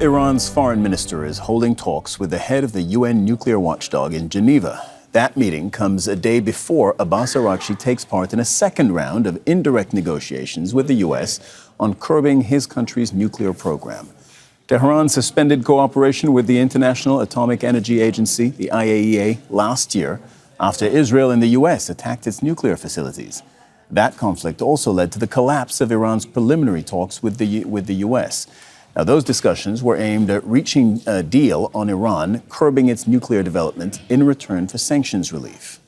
Iran's foreign minister is holding talks with the head of the UN nuclear watchdog in Geneva. That meeting comes a day before Abbas Aragchi takes part in a second round of indirect negotiations with the U.S. on curbing his country's nuclear program. Tehran suspended cooperation with the International Atomic Energy Agency, the IAEA, last year after Israel and the U.S. attacked its nuclear facilities. That conflict also led to the collapse of Iran's preliminary talks with the U.S. Now, those discussions were aimed at reaching a deal on Iran curbing its nuclear development in return for sanctions relief.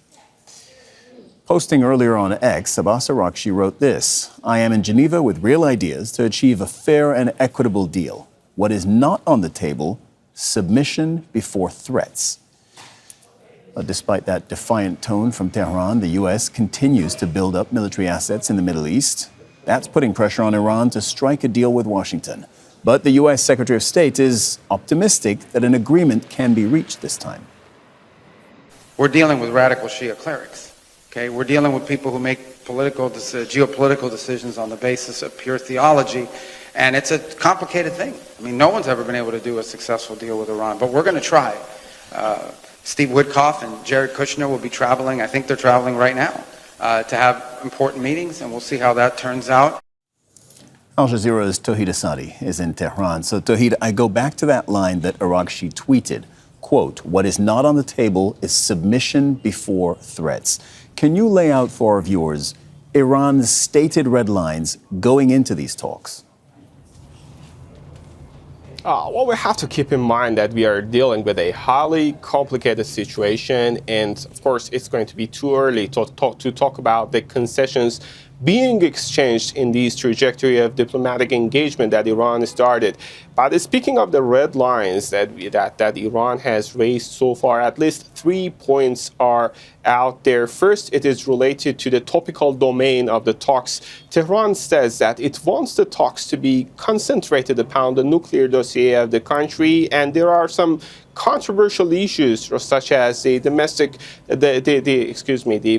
Posting earlier on X, Abbas Aragchi wrote this: "I am in Geneva with real ideas to achieve a fair and equitable deal. What is not on the table, submission before threats." But despite that defiant tone from Tehran, the U.S. continues to build up military assets in the Middle East. That's putting pressure on Iran to strike a deal with Washington. But the U.S. Secretary of State is optimistic that an agreement can be reached this time. We're dealing with radical Shia clerics. Okay, we're dealing with people who make geopolitical decisions on the basis of pure theology, and it's a complicated thing. I mean, no one's ever been able to do a successful deal with Iran, but we're going to try. Steve Witkoff and Jared Kushner will be traveling. I think they're traveling right now to have important meetings, and we'll see how that turns out. Al Jazeera's Tawhid Asadi is in Tehran. So, Tawhid, I go back to that line that Araghchi tweeted, quote, "What is not on the table is submission before threats." Can you lay out for our viewers Iran's stated red lines going into these talks? Well, we have to keep in mind that we are dealing with a highly complicated situation, and of course, it's going to be too early to talk about the concessions being exchanged in this trajectory of diplomatic engagement that Iran started. But speaking of the red lines that Iran has raised so far, at least 3 points are out there. First, it is related to the topical domain of the talks. Tehran says that it wants the talks to be concentrated upon the nuclear dossier of the country, and there are some controversial issues such as the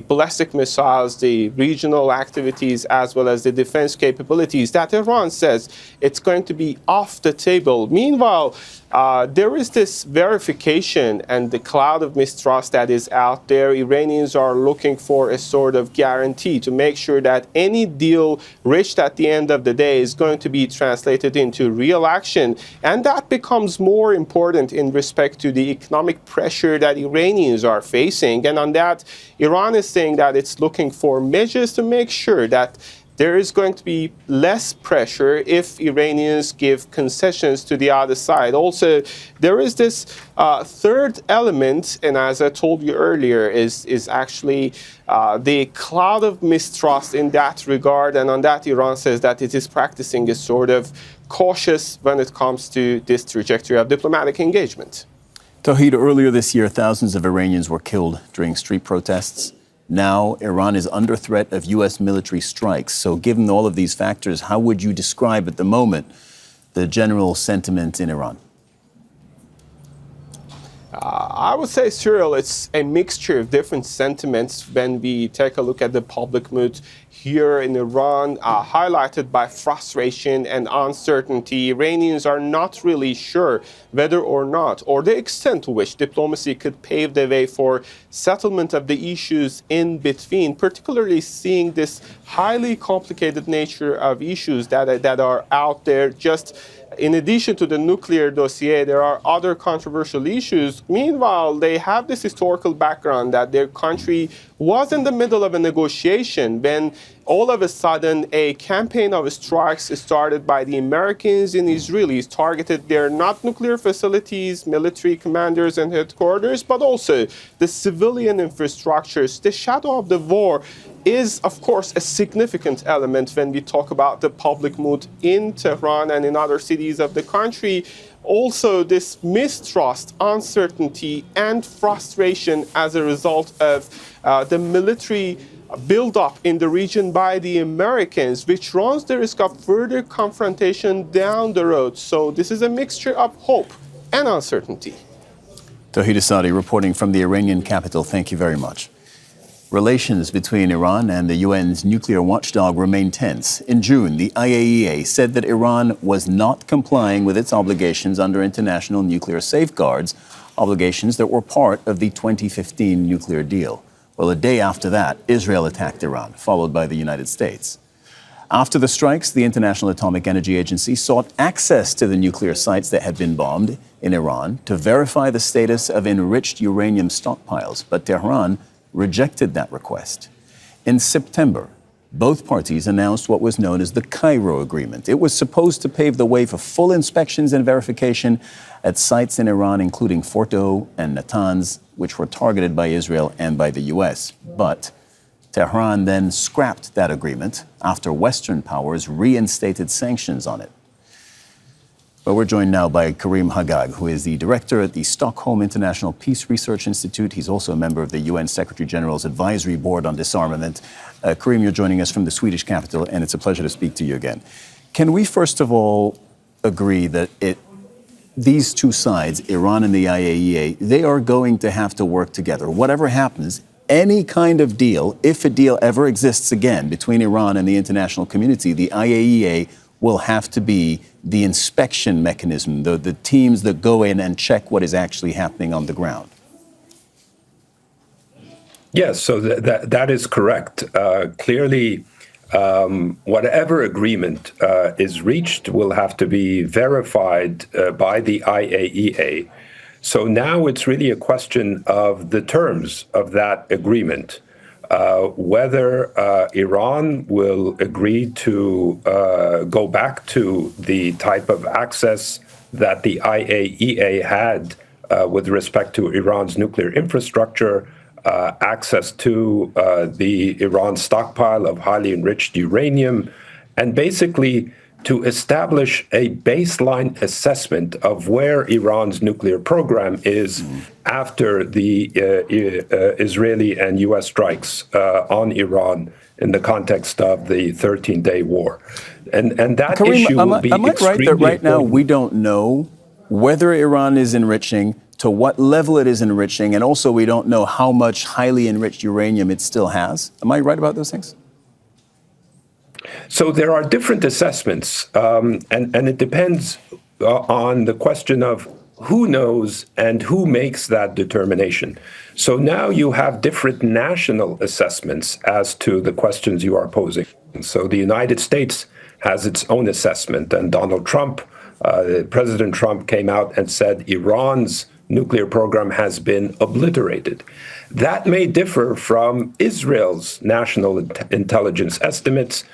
ballistic missiles, the regional activities, as well as the defense capabilities that Iran says it's going to be off the table. Meanwhile, there is this verification and the cloud of mistrust that is out there. Iranians are looking for a sort of guarantee to make sure that any deal reached at the end of the day is going to be translated into real action. And that becomes more important in respect to the economic pressure that Iranians are facing. And on that, Iran is saying that it's looking for measures to make sure that there is going to be less pressure if Iranians give concessions to the other side. Also, there is this third element, and as I told you earlier, is actually the cloud of mistrust in that regard. And on that, Iran says that it is practicing a sort of cautious when it comes to this trajectory of diplomatic engagement. Tawhid, earlier this year, thousands of Iranians were killed during street protests. Now, Iran is under threat of U.S. military strikes. So given all of these factors, how would you describe at the moment the general sentiment in Iran? I would say, Cyril, it's a mixture of different sentiments when we take a look at the public mood here in Iran, highlighted by frustration and uncertainty. Iranians are not really sure whether or not, or the extent to which diplomacy could pave the way for settlement of the issues in between, particularly seeing this highly complicated nature of issues that are out there. Just in addition to the nuclear dossier, there are other controversial issues. Meanwhile, they have this historical background that their country was in the middle of a negotiation when all of a sudden a campaign of strikes started by the Americans and Israelis targeted their not nuclear facilities, military commanders and headquarters, but also the civilian infrastructures. The shadow of the war is, of course, a significant element when we talk about the public mood in Tehran and in other cities of the country. Also, this mistrust, uncertainty, and frustration as a result of the military build-up in the region by the Americans, which runs the risk of further confrontation down the road. So this is a mixture of hope and uncertainty. Tawhid Asadi reporting from the Iranian capital. Thank you very much. Relations between Iran and the UN's nuclear watchdog remain tense. In June, the IAEA said that Iran was not complying with its obligations under international nuclear safeguards, obligations that were part of the 2015 nuclear deal. Well, a day after that, Israel attacked Iran, followed by the United States. After the strikes, the International Atomic Energy Agency sought access to the nuclear sites that had been bombed in Iran to verify the status of enriched uranium stockpiles, but Tehran rejected that request. In September, both parties announced what was known as the Cairo Agreement. It was supposed to pave the way for full inspections and verification at sites in Iran, including Fordo and Natanz, which were targeted by Israel and by the U.S. But Tehran then scrapped that agreement after Western powers reinstated sanctions on it. But we're joined now by Karim Haggag, who is the director at the Stockholm International Peace Research Institute. He's also a member of the UN Secretary General's Advisory Board on Disarmament. Karim, you're joining us from the Swedish capital, and it's a pleasure to speak to you again. Can we first of all agree that these two sides, Iran and the IAEA, they are going to have to work together? Whatever happens, any kind of deal, if a deal ever exists again between Iran and the international community, the IAEA will have to be the inspection mechanism, the teams that go in and check what is actually happening on the ground. Yes, so that is correct. Clearly, whatever agreement is reached will have to be verified by the IAEA. So now it's really a question of the terms of that agreement, whether Iran will agree to go back to the type of access that the IAEA had with respect to Iran's nuclear infrastructure, access to the Iran stockpile of highly enriched uranium, and basically to establish a baseline assessment of where Iran's nuclear program is after the Israeli and U.S. strikes on Iran in the context of the 13-day war. And that Karim, issue will be am I right that right now important. we don't know whether Iran is enriching, to what level it is enriching, and also we don't know how much highly enriched uranium it still has? Am I right about those things? So there are different assessments, and it depends on the question of who knows and who makes that determination. So now you have different national assessments as to the questions you are posing. So the United States has its own assessment, and Donald Trump, President Trump came out and said Iran's nuclear program has been obliterated. That may differ from Israel's national intelligence estimates,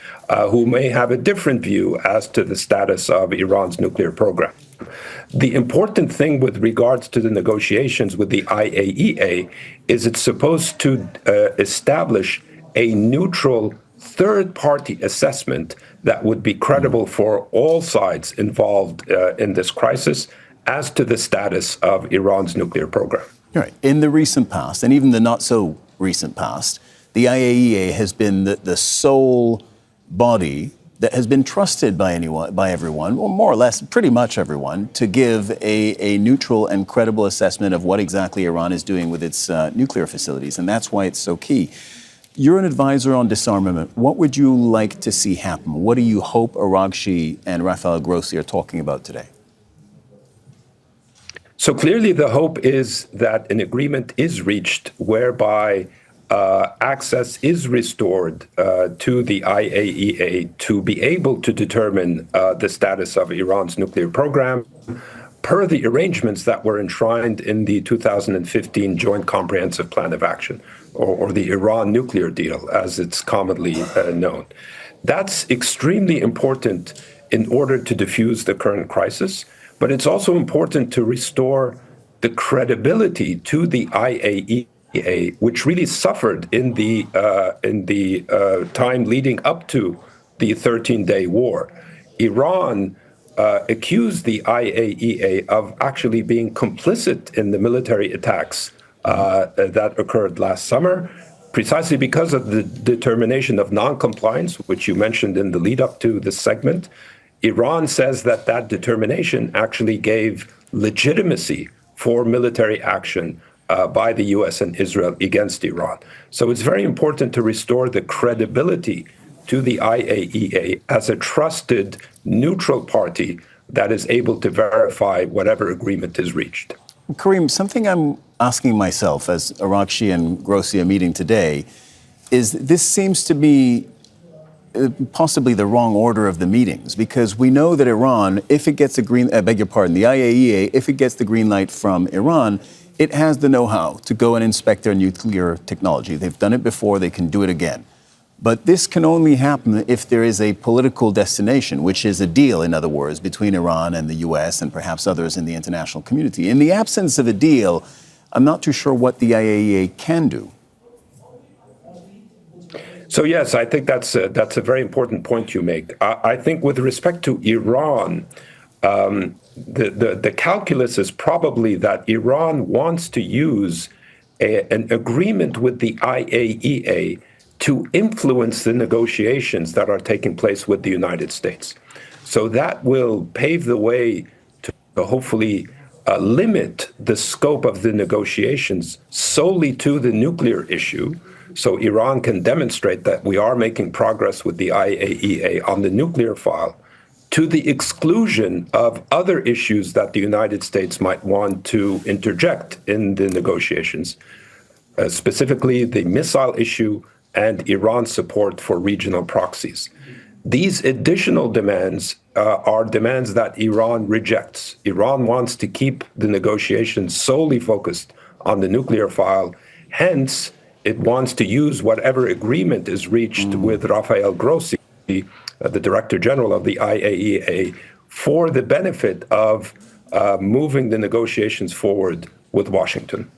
who may have a different view as to the status of Iran's nuclear program. The important thing with regards to the negotiations with the IAEA is it's supposed to establish a neutral third-party assessment that would be credible for all sides involved in this crisis as to the status of Iran's nuclear program. Right. In the recent past, and even the not-so-recent past, the IAEA has been the sole body that has been trusted by everyone, or more or less pretty much everyone, to give a neutral and credible assessment of what exactly Iran is doing with its nuclear facilities, and that's why it's so key. You're an advisor on disarmament. What would you like to see happen? What do you hope Araghchi and Rafael Grossi are talking about today? So clearly the hope is that an agreement is reached whereby access is restored to the IAEA to be able to determine the status of Iran's nuclear program per the arrangements that were enshrined in the 2015 Joint Comprehensive Plan of Action, or the Iran nuclear deal, as it's commonly known. That's extremely important in order to diffuse the current crisis. But it's also important to restore the credibility to the IAEA, which really suffered in the time leading up to the 13-day war. Iran accused the IAEA of actually being complicit in the military attacks that occurred last summer, precisely because of the determination of non-compliance, which you mentioned in the lead up to this segment. Iran says that that determination actually gave legitimacy for military action by the US and Israel against Iran. So it's very important to restore the credibility to the IAEA as a trusted, neutral party that is able to verify whatever agreement is reached. Karim, something I'm asking myself as Araghchi and Grossi are meeting today is this seems to be possibly the wrong order of the meetings, because we know that Iran, if it gets the the IAEA, if it gets the green light from Iran, it has the know-how to go and inspect their nuclear technology. They've done it before, they can do it again. But this can only happen if there is a political destination, which is a deal, in other words, between Iran and the US and perhaps others in the international community. In the absence of a deal, I'm not too sure what the IAEA can do. So yes, I think that's a very important point you make. I think with respect to Iran, the calculus is probably that Iran wants to use an agreement with the IAEA to influence the negotiations that are taking place with the United States. So that will pave the way to hopefully limit the scope of the negotiations solely to the nuclear issue. So Iran can demonstrate that we are making progress with the IAEA on the nuclear file, to the exclusion of other issues that the United States might want to interject in the negotiations, specifically the missile issue and Iran's support for regional proxies. These additional demands are demands that Iran rejects. Iran wants to keep the negotiations solely focused on the nuclear file. Hence, it wants to use whatever agreement is reached with Rafael Grossi, the Director General of the IAEA, for the benefit of moving the negotiations forward with Washington.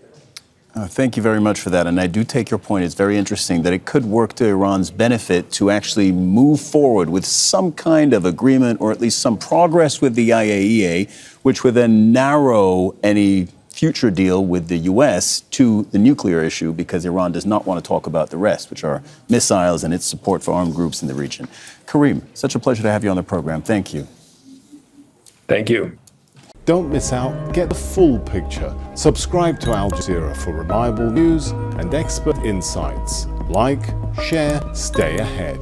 Thank you very much for that. And I do take your point. It's very interesting that it could work to Iran's benefit to actually move forward with some kind of agreement, or at least some progress with the IAEA, which would then narrow any future deal with the U.S. to the nuclear issue, because Iran does not want to talk about the rest, which are missiles and its support for armed groups in the region. Karim, such a pleasure to have you on the program. Thank you. Thank you. Don't miss out, get the full picture. Subscribe to Al Jazeera for reliable news and expert insights. Like, share, stay ahead.